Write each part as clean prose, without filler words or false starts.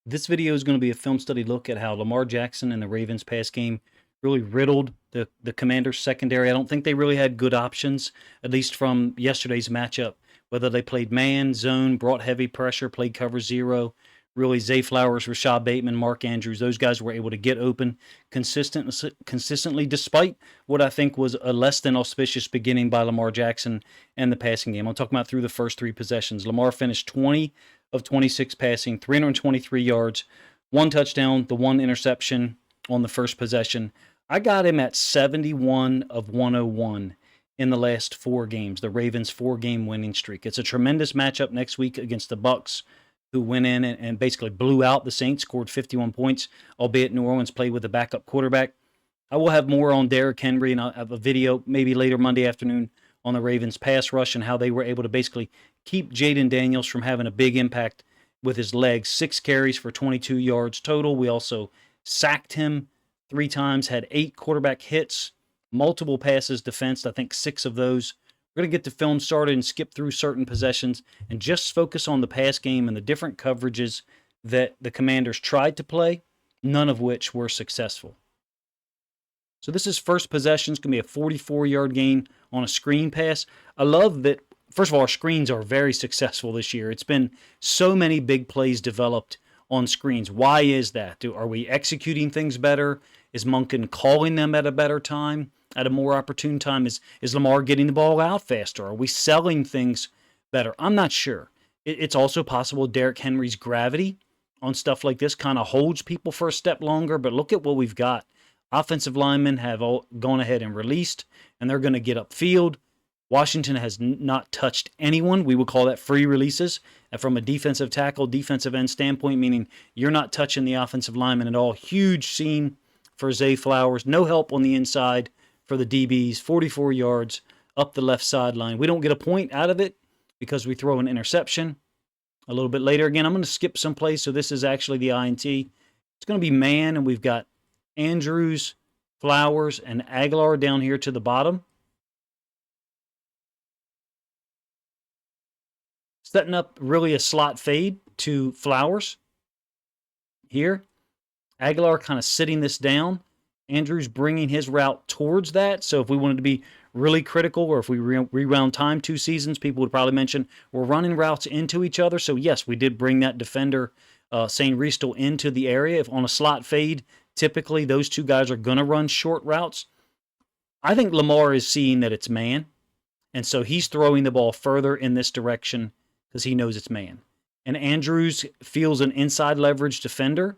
This video is going to be a film study look at how Lamar Jackson and the Ravens pass game really riddled the Commanders secondary. I don't think they really had good options, at least from yesterday's matchup. Whether they played man, zone, brought heavy pressure, played cover zero, really Zay Flowers, Rashad Bateman, Mark Andrews, those guys were able to get open consistently, despite what I think was a less than auspicious beginning by Lamar Jackson and the passing game. I'm talking about through the first three possessions. Lamar finished 20 of 26 passing, 323 yards, one touchdown, the one interception on the first possession. I got him at 71 of 101 in the last four games, the Ravens' four-game winning streak. It's a tremendous matchup next week against the Bucs, who went in and basically blew out the Saints, scored 51 points, albeit New Orleans played with a backup quarterback. I will have more on Derrick Henry, and I'll have a video maybe later Monday afternoon on the Ravens' pass rush and how they were able to basically keep Jaden Daniels from having a big impact with his legs. 6 carries for 22 yards total. We also sacked him 3 times, had 8 quarterback hits, multiple passes defensed, I think 6 of those. We're going to get the film started and skip through certain possessions and just focus on the pass game and the different coverages that the Commanders tried to play, none of which were successful. So this is first possession. It's going to be a 44-yard gain on a screen pass. I love that, first of all, our screens are very successful this year. It's been so many big plays developed on screens. Why is that? Are we executing things better? Is Monken calling them at a better time, at a more opportune time? Is Lamar getting the ball out faster? Are we selling things better? I'm not sure. It's also possible Derrick Henry's gravity on stuff like this kind of holds people for a step longer, but look at what we've got. Offensive linemen have all gone ahead and released, and they're going to get upfield. Washington has not touched anyone. We would call that free releases. And from a defensive tackle, defensive end standpoint, meaning you're not touching the offensive lineman at all. Huge scene for Zay Flowers. No help on the inside for the DBs. 44 yards up the left sideline. We don't get a point out of it because we throw an interception. A little bit later, again, I'm going to skip some plays, so this is actually the INT. It's going to be man, and we've got Andrews, Flowers, and Aguilar down here to the bottom. Setting up really a slot fade to Flowers here. Aguilar kind of sitting this down. Andrews bringing his route towards that. So if we wanted to be really critical, or if we rewound time 2 seasons, people would probably mention we're running routes into each other. So yes, we did bring that defender, St. Ristel, into the area. If on a slot fade, typically those two guys are going to run short routes. I think Lamar is seeing that it's man, and so he's throwing the ball further in this direction because he knows it's man. And Andrews feels an inside leverage defender,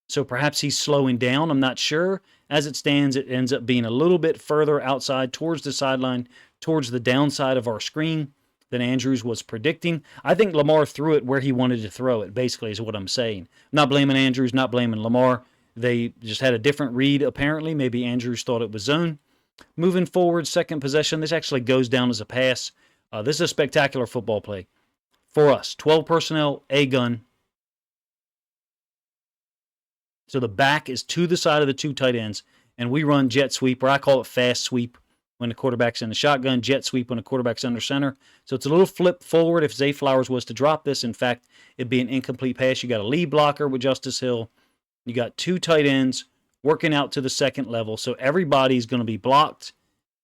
so perhaps he's slowing down. I'm not sure. As it stands, it ends up being a little bit further outside towards the sideline, towards the downside of our screen than Andrews was predicting. I think Lamar threw it where he wanted to throw it, basically, is what I'm saying. I'm not blaming Andrews, not blaming Lamar. They just had a different read, apparently. Maybe Andrews thought it was zone. Moving forward, second possession. This actually goes down as a pass. This is a spectacular football play for us. 12 personnel, a gun. So the back is to the side of the 2 tight ends, and we run jet sweep, or I call it fast sweep when the quarterback's in the shotgun, jet sweep when the quarterback's under center. So it's a little flip forward if Zay Flowers was to drop this. In fact, it'd be an incomplete pass. You got a lead blocker with Justice Hill. You got 2 tight ends working out to the second level, so everybody's going to be blocked.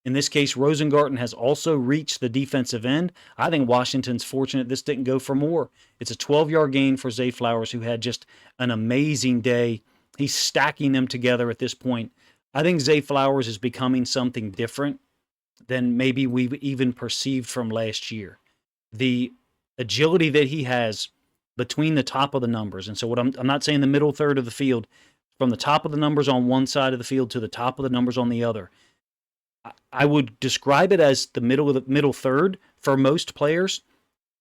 In this case, Rosengarten has also reached the defensive end. I think Washington's fortunate this didn't go for more. It's a 12-yard gain for Zay Flowers, who had just an amazing day. He's stacking them together at this point. I think Zay Flowers is becoming something different than maybe we've even perceived from last year. The agility that he has between the top of the numbers, and so what I'm not saying the middle third of the field, from the top of the numbers on one side of the field to the top of the numbers on the other. I would describe it as the middle third for most players.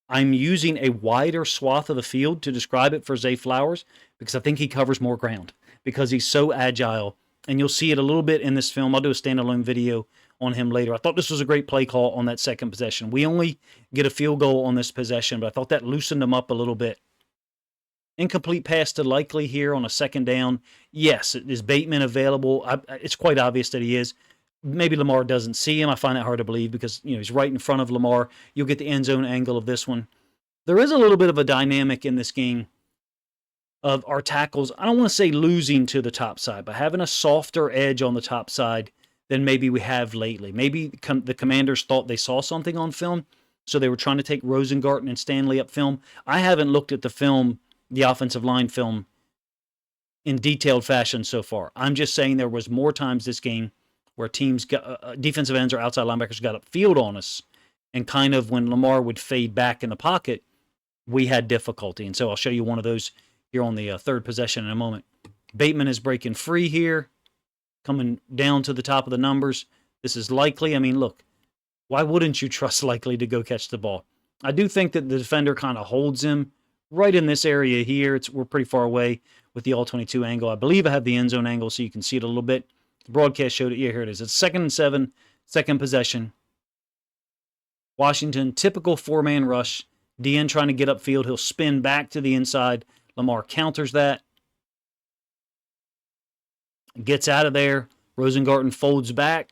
I'm using a wider swath of the field to describe it for Zay Flowers because I think he covers more ground because he's so agile. And you'll see it a little bit in this film. I'll do a standalone video on him later. I thought this was a great play call on that second possession. We only get a field goal on this possession, but I thought that loosened him up a little bit. Incomplete pass to Likely here on a second down. Yes, is Bateman available? It's quite obvious that he is. Maybe Lamar doesn't see him. I find that hard to believe because he's right in front of Lamar. You'll get the end zone angle of this one. There is a little bit of a dynamic in this game of our tackles, I don't want to say losing to the top side, but having a softer edge on the top side than maybe we have lately. Maybe the Commanders thought they saw something on film, so they were trying to take Rosengarten and Stanley up film. I haven't looked at the film, the offensive line film, in detailed fashion so far. I'm just saying there was more times this game where teams got defensive ends or outside linebackers got upfield on us, and kind of when Lamar would fade back in the pocket, we had difficulty. And so I'll show you one of those here on the third possession in a moment. Bateman is breaking free here, coming down to the top of the numbers. This is Likely. I mean, look, why wouldn't you trust Likely to go catch the ball? I do think that the defender kind of holds him right in this area here. We're pretty far away with the all-22 angle. I believe I have the end zone angle so you can see it a little bit. The broadcast showed it. Yeah, here it is. It's 2nd and 7, second possession. Washington, typical four-man rush. DN trying to get upfield. He'll spin back to the inside. Lamar counters that. Gets out of there. Rosengarten folds back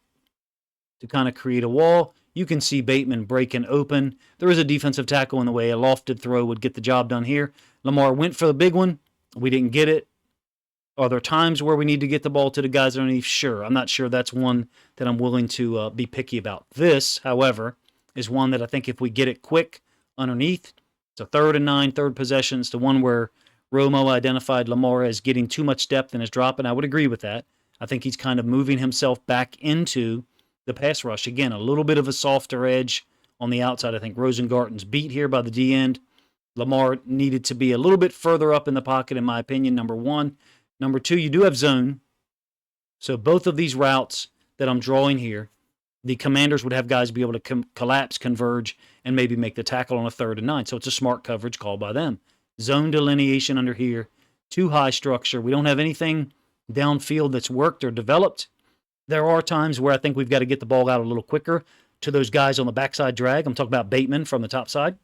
to kind of create a wall. You can see Bateman breaking open. There is a defensive tackle in the way. A lofted throw would get the job done here. Lamar went for the big one. We didn't get it. Are there times where we need to get the ball to the guys underneath? Sure. I'm not sure that's one that I'm willing to be picky about. This, however, is one that I think if we get it quick underneath, it's a 3rd and 9, third possession. It's the one where Romo identified Lamar as getting too much depth in his drop, and I would agree with that. I think he's kind of moving himself back into the pass rush. Again, a little bit of a softer edge on the outside. I think Rosengarten's beat here by the D end. Lamar needed to be a little bit further up in the pocket, in my opinion, number one. Number two, you do have zone. So both of these routes that I'm drawing here, the Commanders would have guys be able to collapse, converge, and maybe make the tackle on a 3rd and 9. So it's a smart coverage call by them. Zone delineation under here, too high structure. We don't have anything downfield that's worked or developed. There are times where I think we've got to get the ball out a little quicker to those guys on the backside drag. I'm talking about Bateman from the top side.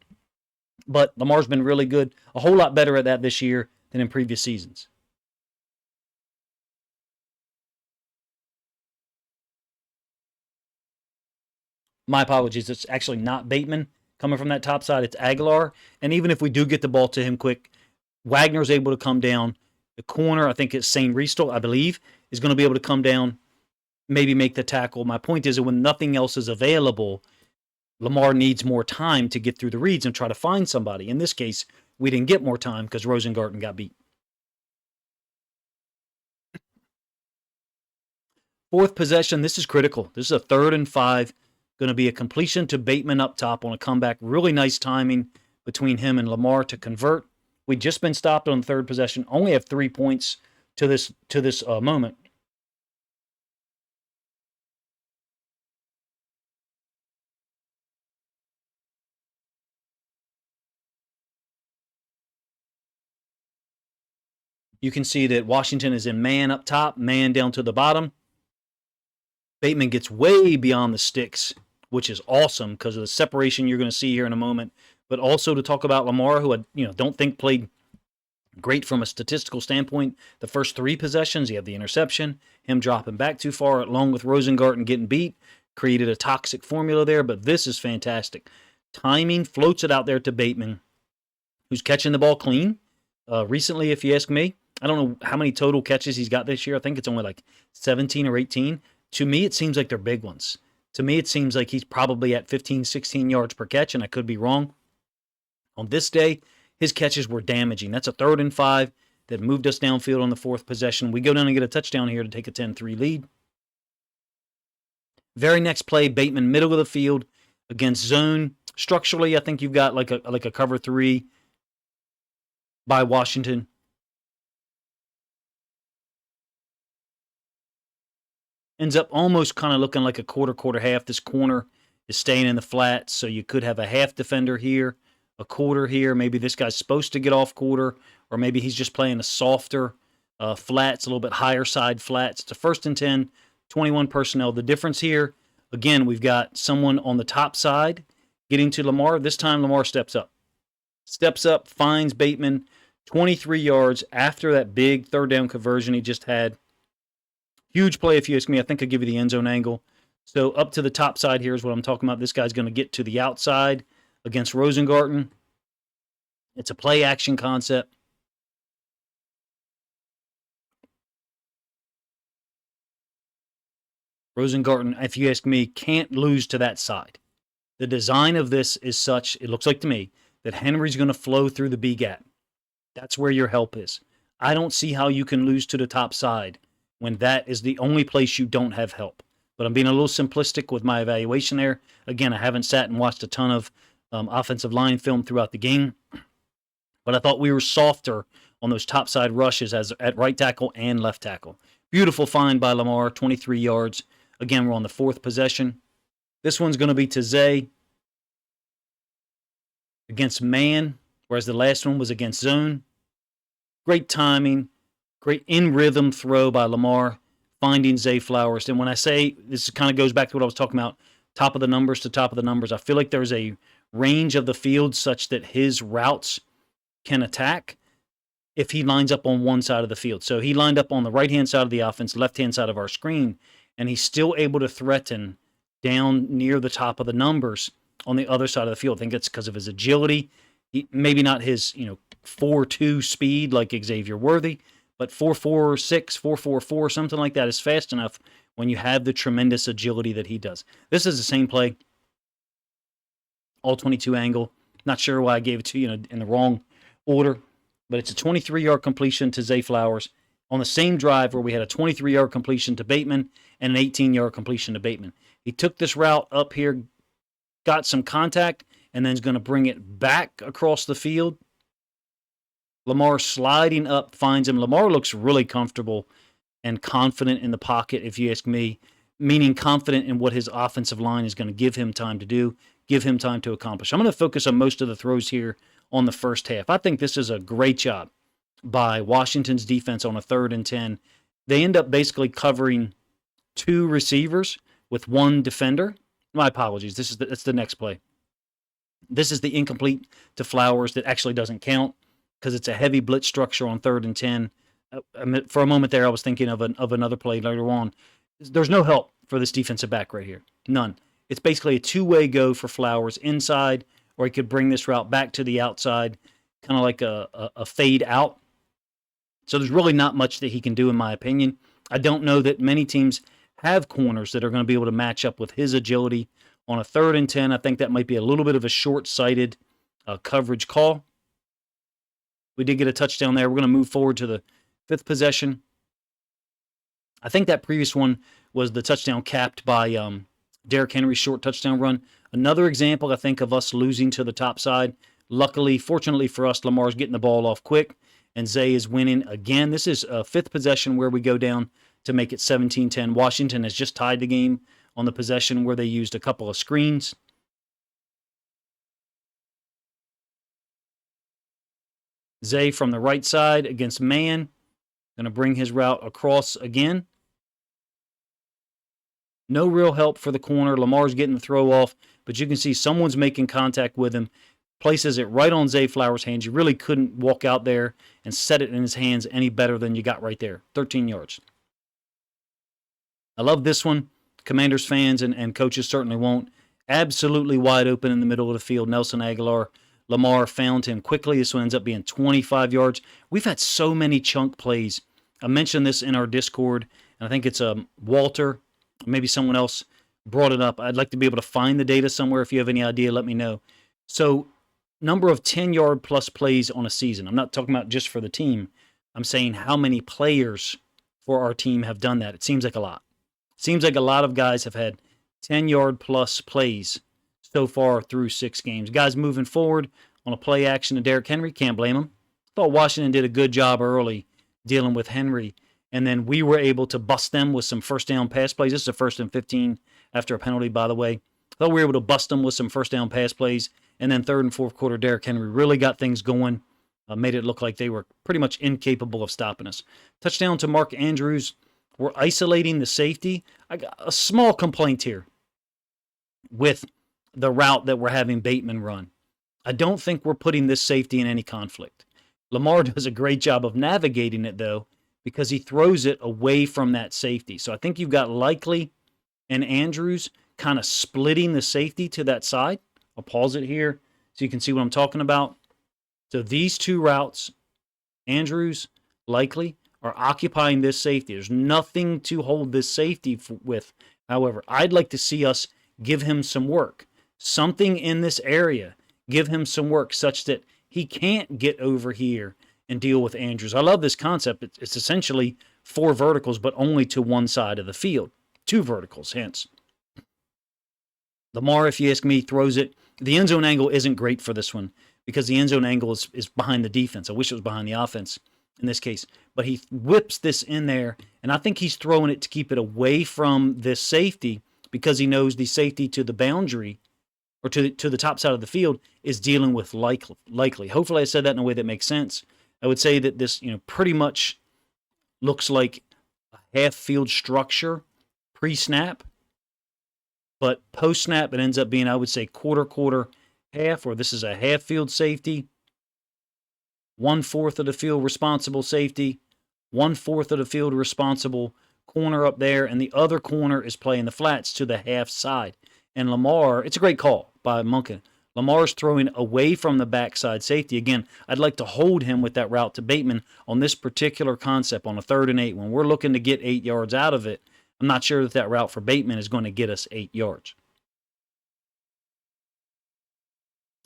But Lamar's been really good, a whole lot better at that this year than in previous seasons. My apologies. It's actually not Bateman coming from that top side. It's Aguilar. And even if we do get the ball to him quick, Wagner's able to come down. The corner, I think it's St. Ristel, I believe, is going to be able to come down, maybe make the tackle. My point is that when nothing else is available, Lamar needs more time to get through the reads and try to find somebody. In this case, we didn't get more time because Rosengarten got beat. Fourth possession, this is critical. This is a 3rd and 5. Going to be a completion to Bateman up top on a comeback. Really nice timing between him and Lamar to convert. We'd just been stopped on the 3rd possession. Only have 3 points to this moment. You can see that Washington is in man up top, man down to the bottom. Bateman gets way beyond the sticks, which is awesome because of the separation you're going to see here in a moment. But also to talk about Lamar, who I don't think played great from a statistical standpoint. The first 3 possessions, you have the interception, him dropping back too far, along with Rosengarten getting beat, created a toxic formula there. But this is fantastic. Timing, floats it out there to Bateman, who's catching the ball clean. Recently, if you ask me, I don't know how many total catches he's got this year. I think it's only like 17 or 18. To me, it seems like they're big ones. To me, it seems like he's probably at 15, 16 yards per catch, and I could be wrong. On this day, his catches were damaging. That's a 3rd and 5 that moved us downfield on the 4th possession. We go down and get a touchdown here to take a 10-3 lead. Very next play, Bateman, middle of the field against zone. Structurally, I think you've got like a cover 3 by Washington. Ends up almost kind of looking like a quarter half. This corner is staying in the flat, so you could have a half defender here, a quarter here. Maybe this guy's supposed to get off quarter, or maybe he's just playing a softer flats, a little bit higher side flats. It's a 1st and 10, 21 personnel. The difference here, again, we've got someone on the top side getting to Lamar. This time Lamar steps up. Steps up, finds Bateman 23 yards after that big 3rd down conversion he just had. Huge play if you ask me. I think I'll give you the end zone angle. So up to the top side here is what I'm talking about. This guy's going to get to the outside against Rosengarten. It's a play action concept. Rosengarten, if you ask me, can't lose to that side. The design of this is such, it looks like to me, that Henry's going to flow through the B gap. That's where your help is. I don't see how you can lose to the top side when that is the only place you don't have help. But I'm being a little simplistic with my evaluation there. Again, I haven't sat and watched a ton of offensive line film throughout the game, but I thought we were softer on those top side rushes as at right tackle and left tackle. Beautiful find by Lamar, 23 yards. Again, we're on the 4th possession. This one's going to be to Zay against man, whereas the last one was against zone. Great timing, great in-rhythm throw by Lamar, finding Zay Flowers. And when I say, this kind of goes back to what I was talking about, top of the numbers to top of the numbers, I feel like there's a range of the field such that his routes can attack if he lines up on one side of the field. So he lined up on the right-hand side of the offense, left-hand side of our screen, and he's still able to threaten down near the top of the numbers on the other side of the field. I think it's because of his agility. Maybe not his 4.2 speed like Xavier Worthy, but 4.46, 4.44, something like that is fast enough when you have the tremendous agility that he does. This is the same play, all 22 angle. Not sure why I gave it to you in the wrong order, but it's a 23-yard completion to Zay Flowers on the same drive where we had a 23-yard completion to Bateman and an 18-yard completion to Bateman. He took this route up here, got some contact, and then is going to bring it back across the field. Lamar sliding up finds him. Lamar looks really comfortable and confident in the pocket, if you ask me, meaning confident in what his offensive line is going to give him time to do, give him time to accomplish. I'm going to focus on most of the throws here on the first half. I think this is a great job by Washington's defense on a 3rd and 10. They end up basically covering 2 receivers with 1 defender. My apologies. That's the next play. This is the incomplete to Flowers that actually doesn't count because it's a heavy blitz structure on 3rd and 10. For a moment there, I was thinking of another play later on. There's no help for this defensive back right here. None. It's basically a two-way go for Flowers inside, or he could bring this route back to the outside, kind of like a fade out. So there's really not much that he can do, in my opinion. I don't know that many teams have corners that are going to be able to match up with his agility. On a 3rd and 10, I think that might be a little bit of a short-sighted coverage call. We did get a touchdown there. We're going to move forward to the 5th possession. I think that previous one was the touchdown capped by Derrick Henry's short touchdown run. Another example, I think, of us losing to the top side. Luckily, fortunately for us, Lamar's getting the ball off quick, and Zay is winning again. This is a 5th possession where we go down to make it 17-10. Washington has just tied the game on the possession where they used a couple of screens. Zay from the right side against man. Going to bring his route across again. No real help for the corner. Lamar's getting the throw off, but you can see someone's making contact with him. Places it right on Zay Flowers' hands. You really couldn't walk out there and set it in his hands any better than you got right there. 13 yards. I love this one. Commanders fans and coaches certainly won't. Absolutely wide open in the middle of the field. Nelson Aguilar. Lamar found him quickly. This one ends up being 25 yards. We've had so many chunk plays. I mentioned this in our Discord, and I think it's Walter, maybe someone else brought it up. I'd like to be able to find the data somewhere. If you have any idea, let me know. So, number of 10-yard plus plays on a season. I'm not talking about just for the team. I'm saying how many players for our team have done that. It seems like a lot. Seems like a lot of guys have had 10-yard plus plays so far through 6 games. Guys moving forward on a play action to Derrick Henry, can't blame him. Thought Washington did a good job early dealing with Henry, and then we were able to bust them with some first down pass plays. This is a 1st and 15 after a penalty, by the way. Thought we were able to bust them with some first down pass plays, and then 3rd and 4th quarter, Derrick Henry really got things going, made it look like they were pretty much incapable of stopping us. Touchdown to Mark Andrews. We're isolating the safety. I got a small complaint here with the route that we're having Bateman run. I don't think we're putting this safety in any conflict. Lamar does a great job of navigating it, though, because he throws it away from that safety. So I think you've got Likely and Andrews kind of splitting the safety to that side. I'll pause it here so you can see what I'm talking about. So these 2 routes, Andrews, Likely, are occupying this safety. There's nothing to hold this safety with However, I'd like to see us give him some work. Something in this area, give him some work such that he can't get over here and deal with Andrews. I love this concept. It's essentially 4 verticals, but only to one side of the field. 2 verticals, hence. Lamar, if you ask me, throws it. The end zone angle isn't great for this one because the end zone angle is behind the defense. I wish it was behind the offense in this case. But he whips this in there, and I think he's throwing it to keep it away from this safety because he knows the safety to the boundary or to the top side of the field is dealing with likely. Hopefully I said that in a way that makes sense. I would say that this, pretty much looks like a half field structure pre-snap, but post-snap it ends up being, I would say, quarter, half, or this is a half field safety, 1/4 of the field responsible safety, 1/4 of the field responsible corner up there, and the other corner is playing the flats to the half side. And Lamar, it's a great call by Monken. Lamar's throwing away from the backside safety. Again, I'd like to hold him with that route to Bateman on this particular concept on a 3rd and 8. When we're looking to get 8 yards out of it, I'm not sure that route for Bateman is going to get us 8 yards.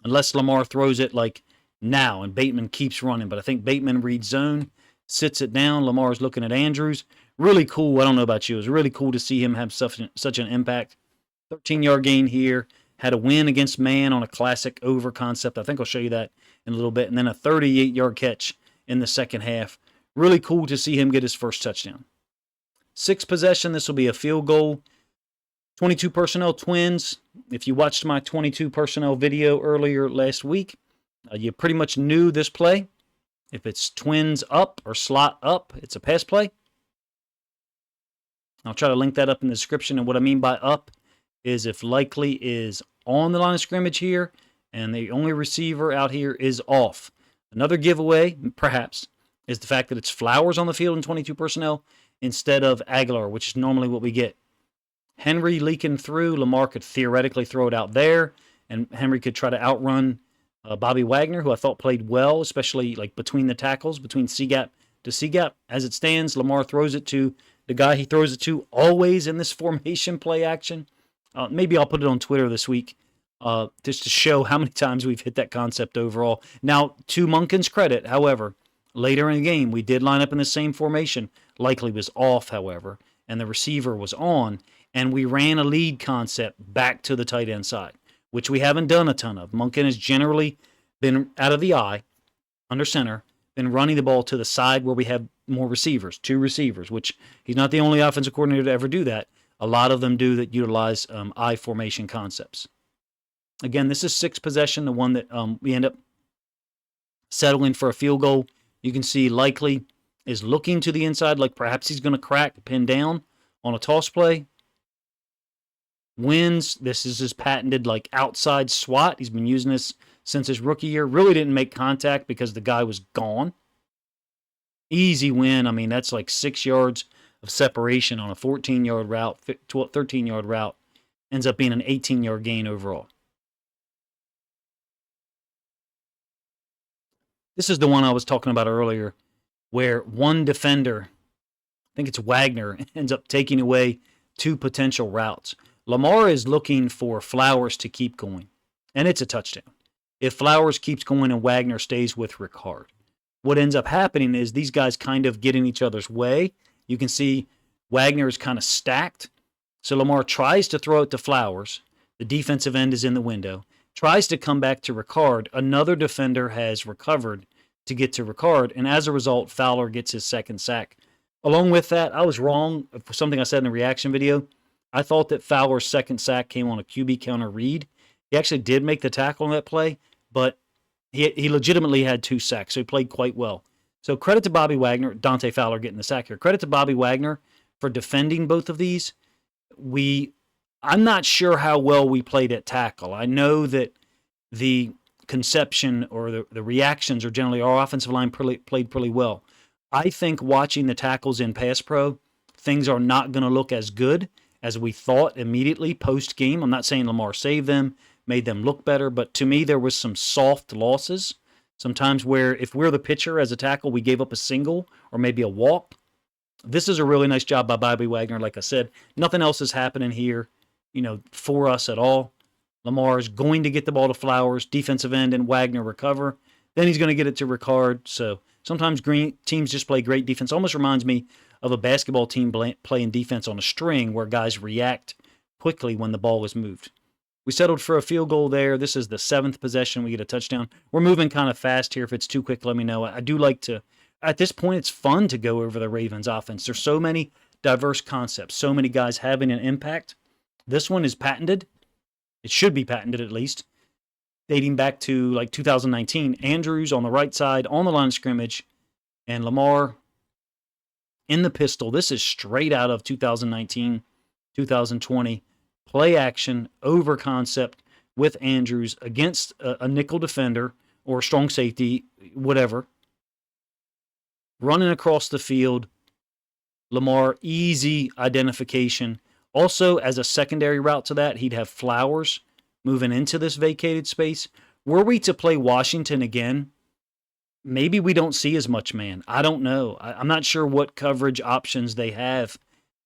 Unless Lamar throws it like now and Bateman keeps running. But I think Bateman reads zone, sits it down. Lamar's looking at Andrews. Really cool. I don't know about you. It was really cool to see him have such an impact. 13-yard gain here. Had a win against man on a classic over concept. I think I'll show you that in a little bit. And then a 38-yard catch in the second half. Really cool to see him get his first touchdown. 6 possession. This will be a field goal. 22 personnel Twins. If you watched my 22 personnel video earlier last week, you pretty much knew this play. If it's Twins up or slot up, it's a pass play. I'll try to link that up in the description. And what I mean by up is if Likely is on the line of scrimmage here and the only receiver out here is off. Another giveaway, perhaps, is the fact that it's Flowers on the field in 22 personnel instead of Aguilar, which is normally what we get. Henry leaking through. Lamar could theoretically throw it out there, and Henry could try to outrun Bobby Wagner, who I thought played well, especially like between the tackles, between C-gap to C-gap. As it stands, Lamar throws it to the guy he throws it to always in this formation play action. Maybe I'll put it on Twitter this week just to show how many times we've hit that concept overall. Now, to Monken's credit, however, later in the game, we did line up in the same formation. Likely was off, however, and the receiver was on, and we ran a lead concept back to the tight end side, which we haven't done a ton of. Monken has generally been out of the eye, under center, been running the ball to the side where we have more receivers, 2 receivers, which he's not the only offensive coordinator to ever do that. A lot of them do that utilize I formation concepts. Again, this is 6 possession, the one that we end up settling for a field goal. You can see Likely is looking to the inside like perhaps he's going to crack, pin down on a toss play. Wins. This is his patented like outside swat. He's been using this since his rookie year. Really didn't make contact because the guy was gone. Easy win. I mean, that's like 6 yards of separation on a 14-yard route, 13-yard route. Ends up being an 18-yard gain overall. This is the one I was talking about earlier where one defender, I think it's Wagner, ends up taking away 2 potential routes. Lamar is looking for Flowers to keep going, and it's a touchdown. If Flowers keeps going and Wagner stays with Ricard. What ends up happening is these guys kind of get in each other's way. You can see Wagner is kind of stacked. So Lamar tries to throw it to Flowers. The defensive end is in the window. Tries to come back to Ricard. Another defender has recovered to get to Ricard, and as a result, Fowler gets his second sack. Along with that, I was wrong for something I said in the reaction video. I thought that Fowler's second sack came on a QB counter read. He actually did make the tackle on that play, but he legitimately had 2 sacks, so he played quite well. So credit to Bobby Wagner, Dante Fowler getting the sack here. Credit to Bobby Wagner for defending both of these. I'm not sure how well we played at tackle. I know that the conception or the reactions are generally our offensive line played pretty well. I think watching the tackles in pass pro, things are not going to look as good as we thought immediately post-game. I'm not saying Lamar saved them, made them look better, but to me there was some soft losses. Sometimes where if we're the pitcher as a tackle, we gave up a single or maybe a walk. This is a really nice job by Bobby Wagner. Like I said, nothing else is happening here, for us at all. Lamar is going to get the ball to Flowers, defensive end, and Wagner recover. Then he's going to get it to Ricard. So sometimes green teams just play great defense. Almost reminds me of a basketball team playing defense on a string where guys react quickly when the ball is moved. We settled for a field goal there. This is the 7th possession. We get a touchdown. We're moving kind of fast here. If it's too quick, let me know. I do like to, at this point, it's fun to go over the Ravens offense. There's so many diverse concepts, so many guys having an impact. This one is patented. It should be patented at least, dating back to like 2019. Andrews on the right side, on the line of scrimmage, and Lamar in the pistol. This is straight out of 2019, 2020. Play action, over concept with Andrews against a nickel defender or strong safety, whatever. Running across the field. Lamar, easy identification. Also, as a secondary route to that, he'd have Flowers moving into this vacated space. Were we to play Washington again, maybe we don't see as much man. I don't know. I'm not sure what coverage options they have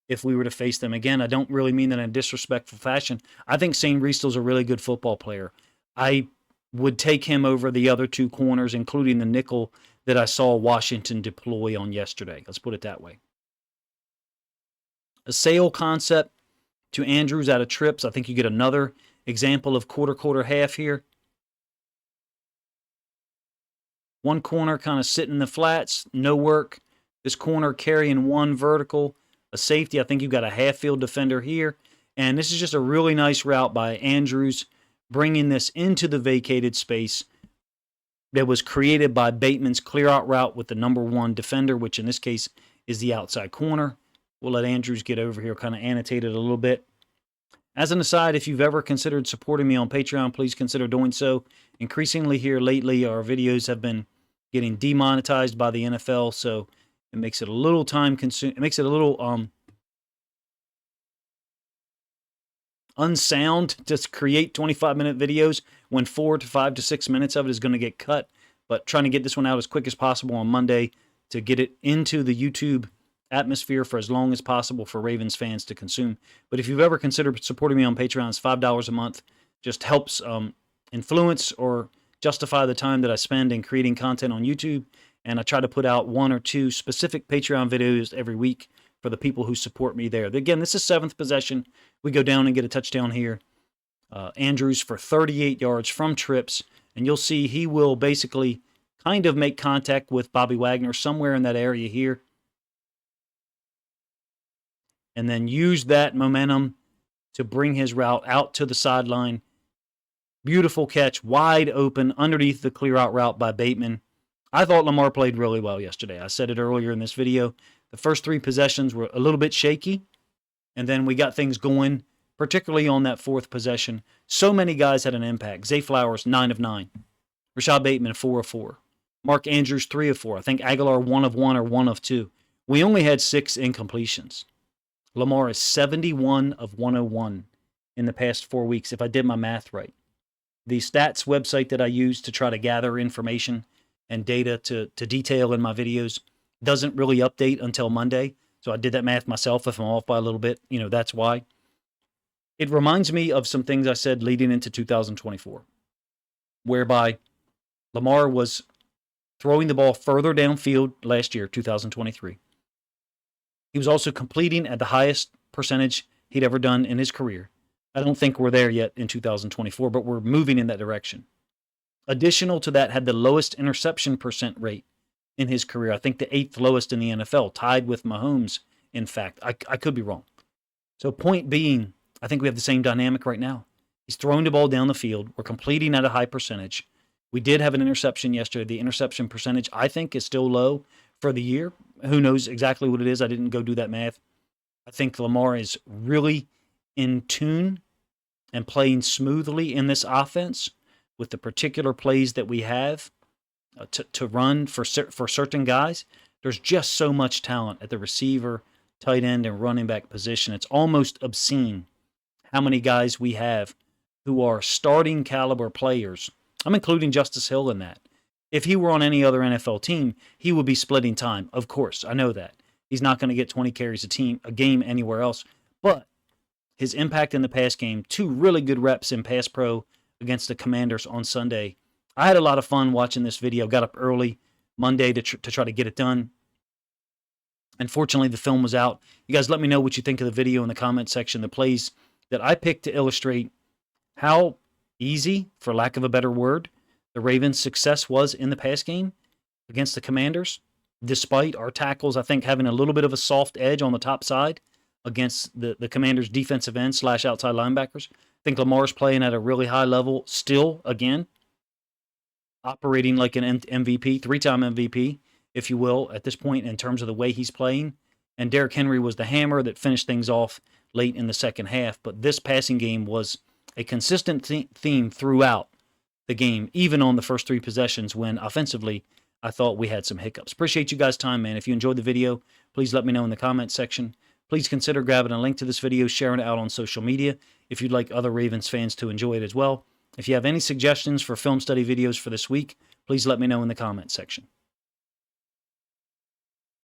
if we were to face them again. I don't really mean that in a disrespectful fashion. I think Shane Riestel's a really good football player. I would take him over the other two corners, including the nickel that I saw Washington deploy on yesterday. Let's put it that way. A sail concept to Andrews out of trips. I think you get another example of quarter, half here. One corner kind of sitting in the flats, no work. This corner carrying one vertical, a safety. I think you've got a half field defender here. And this is just a really nice route by Andrews, bringing this into the vacated space that was created by Bateman's clear out route with the number 1 defender, which in this case is the outside corner. We'll let Andrews get over here, kind of annotate it a little bit. As an aside, if you've ever considered supporting me on Patreon, please consider doing so. Increasingly here lately, our videos have been getting demonetized by the NFL, so it makes it a little time-consuming. It makes it a little unsound to create 25-minute videos when 4 to 5 to 6 minutes of it is going to get cut. But trying to get this one out as quick as possible on Monday to get it into the YouTube atmosphere for as long as possible for Ravens fans to consume. But if you've ever considered supporting me on Patreon, it's $5 a month. Just helps influence or justify the time that I spend in creating content on YouTube. And I try to put out 1 or 2 specific Patreon videos every week for the people who support me there. Again, this is 7th possession. We go down and get a touchdown here. Andrews for 38 yards from trips. And you'll see he will basically kind of make contact with Bobby Wagner somewhere in that area here. And then use that momentum to bring his route out to the sideline. Beautiful catch, wide open, underneath the clear out route by Bateman. I thought Lamar played really well yesterday. I said it earlier in this video. The first 3 possessions were a little bit shaky, and then we got things going, particularly on that 4th possession. So many guys had an impact. Zay Flowers, 9 of 9. Rashad Bateman, 4 of 4. Mark Andrews, 3 of 4. I think Aguilar, 1 of 1 or 1 of 2. We only had 6 incompletions. Lamar is 71 of 101 in the past 4 weeks, if I did my math right. The stats website that I use to try to gather information and data to detail in my videos doesn't really update until Monday. So I did that math myself. If I'm off by a little bit, that's why. It reminds me of some things I said leading into 2024, whereby Lamar was throwing the ball further downfield last year, 2023. He was also completing at the highest percentage he'd ever done in his career. I don't think we're there yet in 2024, but we're moving in that direction. Additional to that, had the lowest interception percent rate in his career. I think the 8th lowest in the NFL, tied with Mahomes, in fact. I could be wrong. So point being, I think we have the same dynamic right now. He's throwing the ball down the field. We're completing at a high percentage. We did have an interception yesterday. The interception percentage, I think, is still low for the year. Who knows exactly what it is? I didn't go do that math. I think Lamar is really in tune and playing smoothly in this offense with the particular plays that we have to run for certain guys. There's just so much talent at the receiver, tight end, and running back position. It's almost obscene how many guys we have who are starting caliber players. I'm including Justice Hill in that. If he were on any other NFL team, he would be splitting time. Of course, I know that. He's not going to get 20 carries a game anywhere else. But his impact in the pass game, 2 really good reps in pass pro against the Commanders on Sunday. I had a lot of fun watching this video. Got up early Monday to try to get it done. Unfortunately, the film was out. You guys let me know what you think of the video in the comment section. The plays that I picked to illustrate how easy, for lack of a better word, the Ravens' success was in the pass game against the Commanders, despite our tackles, I think, having a little bit of a soft edge on the top side against the Commanders' defensive end / outside linebackers. I think Lamar's playing at a really high level still, again, operating like an MVP, 3-time MVP, if you will, at this point in terms of the way he's playing. And Derrick Henry was the hammer that finished things off late in the second half. But this passing game was a consistent theme throughout the game, even on the first 3 possessions when offensively I thought we had some hiccups. Appreciate you guys' time, man. If you enjoyed the video, please let me know in the comments section. Please consider grabbing a link to this video, sharing it out on social media if you'd like other Ravens fans to enjoy it as well. If you have any suggestions for film study videos for this week, please let me know in the comments section.